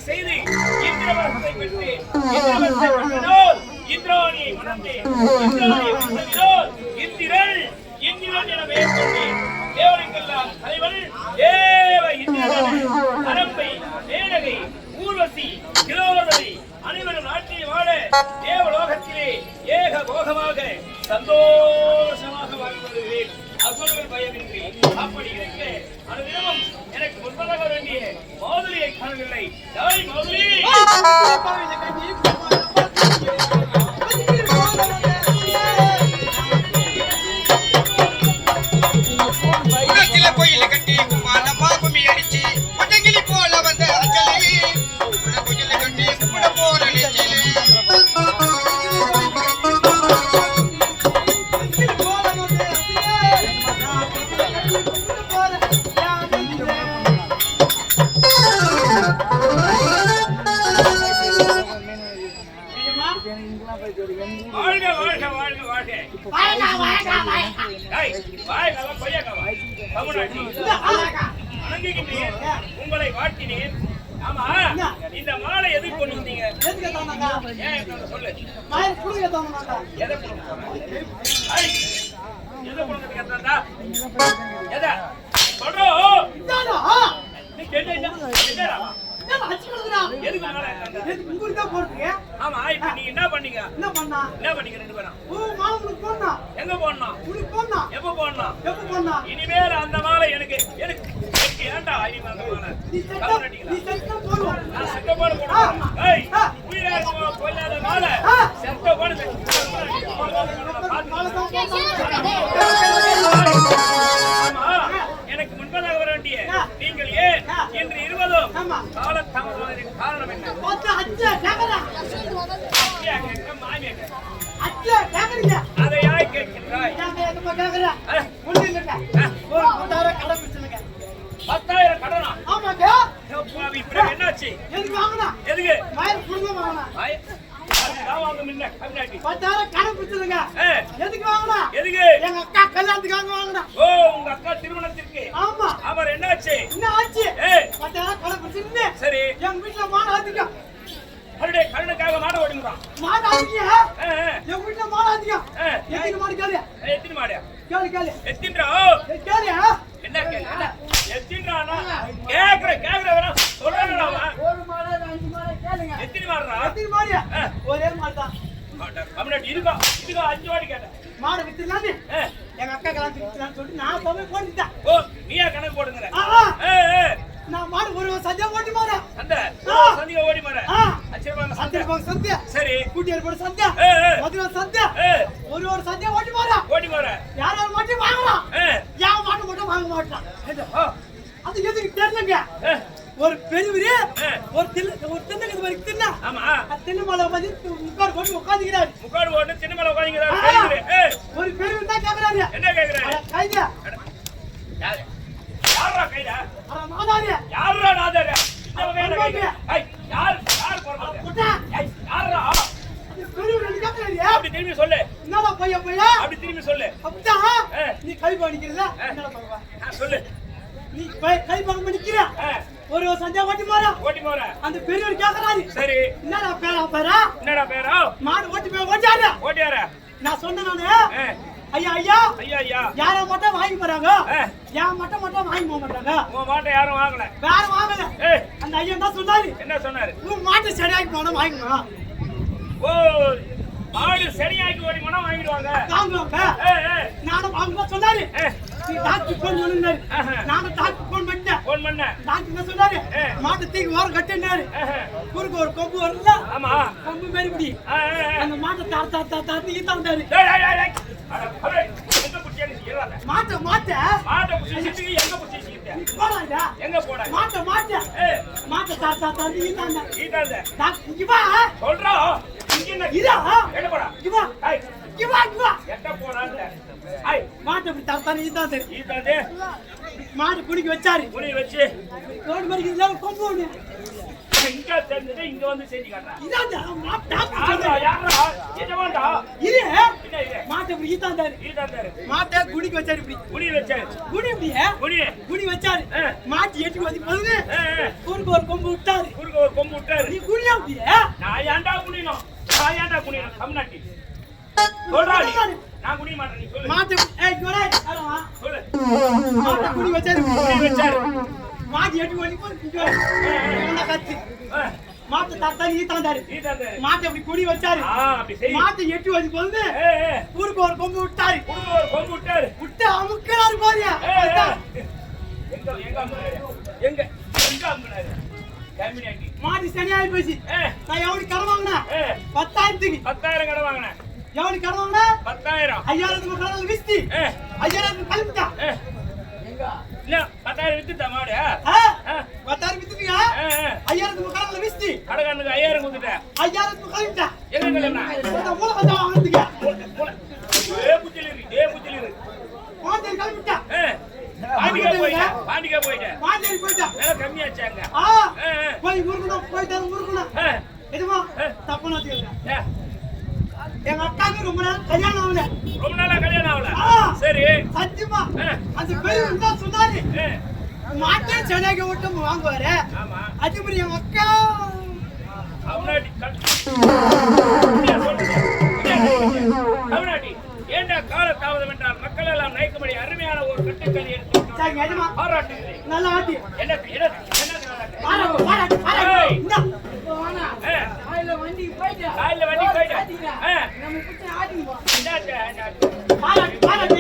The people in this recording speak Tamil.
செய்து இந்திரவரத்தை பெற்று இந்திராணியை மணந்து இந்திரன் என பெயர் கொண்டு தேவனுக்கெல்லாம் தலைவன் தேவ இந்திரன் அரம்பை மேனகை ஊர்வசி கிலோதரி அனைவரும் நாட்டில் வாழ தேவலோகத்திலே ஏக போகமாக சந்தோஷமாக வாழ்ந்து வருகிறேன். அசுரர்கள் பயமின்றி அப்படி இருக்க அனுதினமும் எனக்கு முன்பதாக வேண்டிய மோதலியை காணவில்லை. யாரை மோதலி? கோயில கட்டி குமாரம்மா கும்மி அடிச்சு கொட்டங்கிளி போல வந்த அஞ்சலி கோயில கட்டி கும்பிட போற உங்களை வாழ்த்தினேன். ஆமா, இந்த மாலை எதுக்கு கொண்டு வந்தீங்க? சொல்லு. ஆமா, இப்ப நீங்க என்ன பண்ணீங்க? என்ன பண்ணீங்க ரெண்டு பேரும்? எங்க போடணும்? எப்ப போடணும்? இனிமேல் அந்த மாலை எனக்கு ஏண்டா கொல்லாத மாலை செத்த போடுது. எனக்கு முன்பதாக வர வேண்டிய நீங்கள் ஏன் இன்று இருவதும் காலத்தாமதம் காரணம் என்ன? அதை யாய் கேட்கின்றாய்? 10,000 கடனா? என்னாச்சு? எதுக்கு? எங்க அக்கா கல்யாணத்துக்காக வாங்கினா. ஓ, உங்க அக்கா திருமணத்திற்கு? ஆமா. அவர் என்னாச்சு? சரி, எங்க வீட்டுல மாடாதிக்க கருணுக்காக மாட ஓடுங்கிறான். எங்க வீட்டுல மாடாதிக்க எத்தனை மாடு கேளு? எத்தனை மாடு கேளு? எத்தனை என்ன கேளு? எத்தனை கேக்குற வேணாம் சொல்றாங்க. ஒரு மாடு 5 மாடு கேளுங்க. எத்தனை மாடுறா? எத்தனை மாடு? ஒரே மாடு தான். கம்யூனிட்டி இருக்கா 5 மாடு கேட்டேன். மாடு வித்துலாமே எங்க அக்கா கலந்து வித்துலான்னு சொல்லிட்டு நான் போட்டுட்டேன். ஓ, நீயா கணக்கு போடுங்கற? நான் மாடு ஒரு சந்தியா ஓடி மாற. சந்தியா ஓடி மாற. அச்சரபாங்க சந்தியா. சரி, கூட்டியர் போடு சந்தியா. மதுரை சந்தியா. ஒரு சந்தியா ஓடி மாற. யாராவது மட்டும் வாங்கலாம். யார் மாட்டு மட்டும் வாங்க மாட்டான். அது எதுக்கு தெரியலங்க. ஒரு பெரியவரே ஒரு திண்ணக்கு மாதிரி திண்ணா. ஆமா, அந்த திண்ண மேல வந்து முக்காடு போட்டு உட்கார்ந்துக்கிறாரு. முக்காடு போட்டு திண்ண மேல உட்கார்ந்துக்கிறாரு. ஒரு பெரியவர் தான் கேக்குறாரு. என்ன கேக்குறாரு? கைதா. யாரா கைதா? அட நாதாரே. யாரா நாதாரே? இந்த வகையான கைதா. யார் போறாங்க? குட்டா. யாரா? அந்த பெரியவர் கேக்குறாரு. அப்படி திரும்பி சொல்லு. என்னடா பையா? அப்படி திரும்பி சொல்லு. அப்பா, நீ கை பாணிக்கிறல? என்னடா பையா? சொல்லு. நீ கை பாங்க பண்ணிக்கிற. ஒரு சஞ்சா ஓட்டி மாற. அந்த பெரியவர் கேக்குறாரு. சரி, என்னடா பேரா? மாடு ஓட்டியாரு. நான் சொன்னேன். ஐயா யார மட்டும் வாங்கி போறாங்க. யார் மட்டும் வாங்கி போக மாட்டாங்க. உன் மாட்டை யாரும் வாங்கல. யாரும் வாங்கல. அந்த ஐயா தான் சொன்னாரு. என்ன சொன்னாரு? உன் மாட்டை சரியாக்கி போனா வாங்கிக்கணும். ஓ, மாடு சரியாக்கி ஓடி போனா வாங்கிடுவாங்க. நானும் வாங்க சொன்னாரு. நீ டாக்டர் போன் பண்ணுனாரு. நானும் டாக்டர் போன் பண்ணேன். டாக்டர் என்ன சொன்னாரு? மாட்டு தீக்கு ஓரம் கட்டினாரு. குறுக்கு ஒரு கொம்பு வரல. ஆமா, கொம்பு மாதிரி இப்படி அந்த மாட்டை தாத்தி ஈத்தாண்டாரு. மாட்டை புடிச்சிட்டு எங்க புடிச்சிட்டு போறாங்க? எங்க போறாங்க? மாட்டை தாத்தி ஈத்தாண்டா. டாக்டர் இங்க வா சொல்றா. இங்க என்ன இதா? எங்க போறா? இங்க வா. எட்ட போறாங்க. மாட்டை இப்படி தாத்தானே ஈத்தாண்டே. மாடு குடிக்க வச்சாரு. வச்சு ரோடு மாதிரி இதுல கொம்பு ஒண்ணு இங்க தெரிஞ்சது. இங்க வந்து செஞ்சு காட்டுறா. இதாண்டா மாட்டை. யாரா? எஜமான்டா. இது மாட்டை இப்படி இப்படி ஈத்தாந்தாரு மாட்டை குடிக்கு வச்சாரு இப்படி குடி இப்படியே குடி வச்சாரு மாட்டி எட்டி வந்து போகுது குறுக்கு ஒரு கொம்பு விட்டாரு நீ குடியா அப்படியே நான் ஏன்டா குடினோம் தமிழ்நாட்டி சொல்றாடி நான் குடிய மாட்டேன் நீ சொல்லு மாட்டை ஏய் கோடா சொல்லு மாட்டை குடி வச்சாரு மாட்டி எட்டி வந்து போகுது என்ன கத்தி மாட்டை தத்தானி ஈத்தாந்தாரு மாட்டை அப்படி குடி வச்சாரு மாட்டை எட்டி வந்து போகுது குறுக்கு ஒரு கொம்பு விட்டாரு விட்டு அமுக்கிறாரு பாரியா எங்க மாட்டி சனியாகி போச்சு நான் எவனுக்கு கடன் வாங்கினேன் 10,000 கடன் வாங்கினேன் எவனுக்கு கடன் வாங்கினேன் 10,000 5000 கடன் விஸ்தி 5000 கழிப்பிட்டா இல்ல 10,000 வித்துட்டா மாடு 10,000 வித்துட்டீங்க 5000 கடன் விஸ்தி கடகாரனுக்கு 5000 கொடுத்துட்டேன் 5000 கழிப்பிட்டா எங்க கழிப்பா இந்த மூல வந்து வாங்குறதுக்கு ஏ புச்சிலிரு பாண்டிய கழிப்பிட்டா பாண்டிகா போயிட்டா வேலை கம்மியாச்சாங்க போய் முருகணும் எதுமா தப்பு நான் எங்க அக்காவுக்கு ரொம்ப நாளா கல்யாணம் ஆகல சரி சத்தியமா அந்த பெரியவர் தான் சொன்னாரு மாட்டே சென்னைக்கு விட்டு வாங்குவாரு அது மாதிரி எங்க அக்கா அவனாடி ஏண்டா கால தாமதம் என்றால் மக்கள் எல்லாம் நயக்கும்படி அருமையான ஒரு கட்டுக்கலை எடுத்து பாராட்டுகிறேன். நல்லா ஆட்டி என்ன வண்டி போயிட்டா நம்ம ஆட்டி